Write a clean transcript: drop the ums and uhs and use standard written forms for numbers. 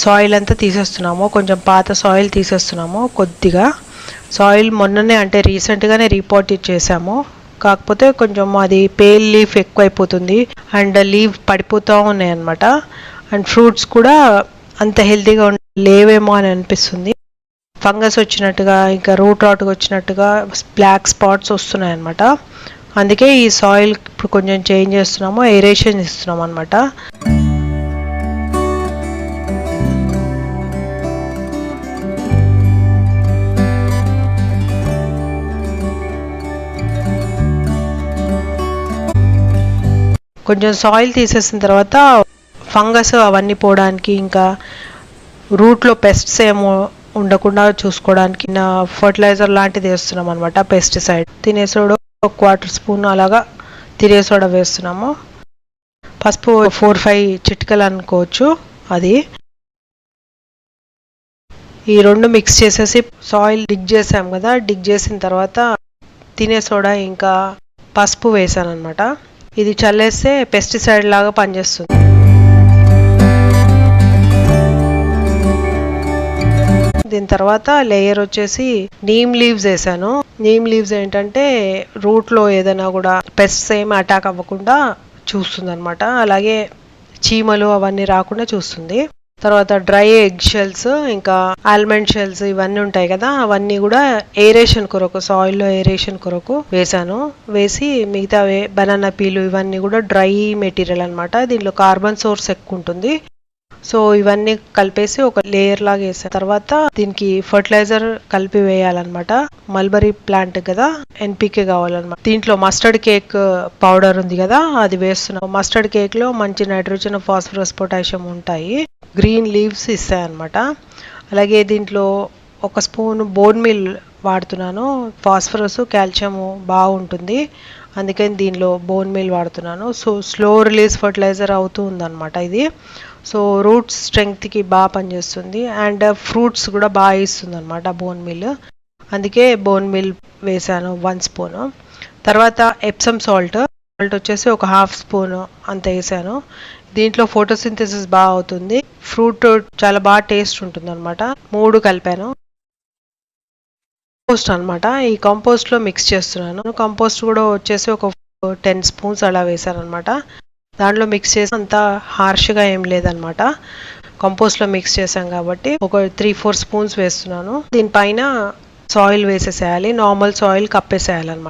Soil అంతా తీసేస్తున్నాము, కొంచెం పాత సాయిల్ తీసేస్తున్నాము. కొద్దిగా సాయిల్ మొన్ననే అంటే రీసెంట్గానే రీపాట్ చేసాము, కాకపోతే కొంచెం అది పేల్ లీఫ్ ఎక్కువైపోతుంది అండ్ లీవ్ పడిపోతూ ఉన్నాయి అన్నమాట. అండ్ ఫ్రూట్స్ కూడా అంత హెల్తీగా లేవేమో అని అనిపిస్తుంది. ఫంగస్ వచ్చినట్టుగా, ఇంకా రూట్ రాట్ వచ్చినట్టుగా బ్లాక్ స్పాట్స్ వస్తున్నాయి అన్నమాట. అందుకే ఈ సాయిల్ ఇప్పుడు కొంచెం చేంజ్ చేస్తున్నాము, ఏరేషన్ ఇస్తున్నాం అన్నమాట. కొంచెం సాయిల్ తీసేసిన తర్వాత ఫంగస్ అవన్నీ పోవడానికి, ఇంకా రూట్లో పెస్ట్స్ ఏమో ఉండకుండా చూసుకోవడానికి నా ఫర్టిలైజర్ లాంటిది వేస్తున్నాం అనమాట. పెస్టిసైడ్ తినేసోడా 1/4 స్పూన్ అలాగా తినేసోడా వేస్తున్నాము. పసుపు 4-5 చిటికలు అనుకోవచ్చు. అది ఈ రెండు మిక్స్ చేసేసి సాయిల్ డిగ్ చేసాం కదా, డిగ్ చేసిన తర్వాత తినేసోడా ఇంకా పసుపు వేసాను అనమాట. ఇది చల్లేస్తే పెస్టిసైడ్ లాగా పనిచేస్తుంది. దీని తర్వాత లేయర్ వచ్చేసి నీమ్ లీవ్స్ వేసాను. నీమ్ లీవ్స్ ఏంటంటే రూట్లో ఏదైనా కూడా పెస్ట్స్ ఏమి అటాక్ అవ్వకుండా చూస్తుంది అనమాట. అలాగే చీమలు అవన్నీ రాకుండా చూస్తుంది. తర్వాత డ్రై ఎగ్ షెల్స్, ఇంకా ఆల్మండ్ షెల్స్ ఇవన్నీ ఉంటాయి కదా, అవన్నీ కూడా ఏరేషన్ కొరకు, సాయిల్లో ఏరేషన్ కొరకు వేసాను. వేసి మిగతా బనానా పీలు ఇవన్నీ కూడా డ్రై మెటీరియల్ అనమాట. దీనిలో కార్బన్ సోర్స్ ఎక్కువ ఉంటుంది. సో ఇవన్నీ కలిపేసి ఒక లేయర్ లాగా వేసాను. తర్వాత దీనికి ఫర్టిలైజర్ కలిపి వేయాలన్నమాట. మల్బరీ ప్లాంట్ కదా, ఎన్పికే కావాలన్నమాట. దీంట్లో మస్టర్డ్ కేక్ పౌడర్ ఉంది కదా, అది వేస్తున్నాం. మస్టర్డ్ కేక్ లో మంచి నైట్రోజన్, ఫాస్ఫరస్, పొటాషియం ఉంటాయి. గ్రీన్ లీవ్స్ ఇస్తాయి అన్నమాట. అలాగే దీంట్లో 1 స్పూన్ బోన్ మిల్ వాడుతున్నాను. ఫాస్ఫరస్, కాల్షియం బాగుంటుంది, అందుకని దీనిలో బోన్ మిల్ వాడుతున్నాను. సో స్లో రిలీజ్ ఫర్టిలైజర్ అవుతూ ఉందన్నమాట ఇది. సో రూట్స్ స్ట్రెంగ్త్కి బాగా పనిచేస్తుంది అండ్ ఫ్రూట్స్ కూడా బాగా ఇస్తుంది అనమాట బోన్ మిల్. అందుకే బోన్ మిల్ వేసాను 1 స్పూను. తర్వాత ఎప్సమ్ సాల్ట్ వచ్చేసి ఒక 1/2 స్పూన్ అంత వేసాను. దీంట్లో ఫోటోసింథసిస్ బాగా అవుతుంది, ఫ్రూట్ చాలా బాగా టేస్ట్ ఉంటుంది అనమాట. 3 కలిపాను. కంపోస్ట్ అనమాట, ఈ కంపోస్ట్ లో మిక్స్ చేస్తున్నాను. కంపోస్ట్ కూడా వచ్చేసి ఒక 10 స్పూన్స్ అలా వేసాను అనమాట. దాంట్లో మిక్స్ చేసి అంత హార్ష్గా ఏం లేదనమాట. కంపోస్ట్లో మిక్స్ చేసాం కాబట్టి ఒక 3-4 స్పూన్స్ వేస్తున్నాను. దీనిపైన సాయిల్ వేసేసేయాలి, నార్మల్ సాయిల్ కప్పేసేయాలన్నమాట.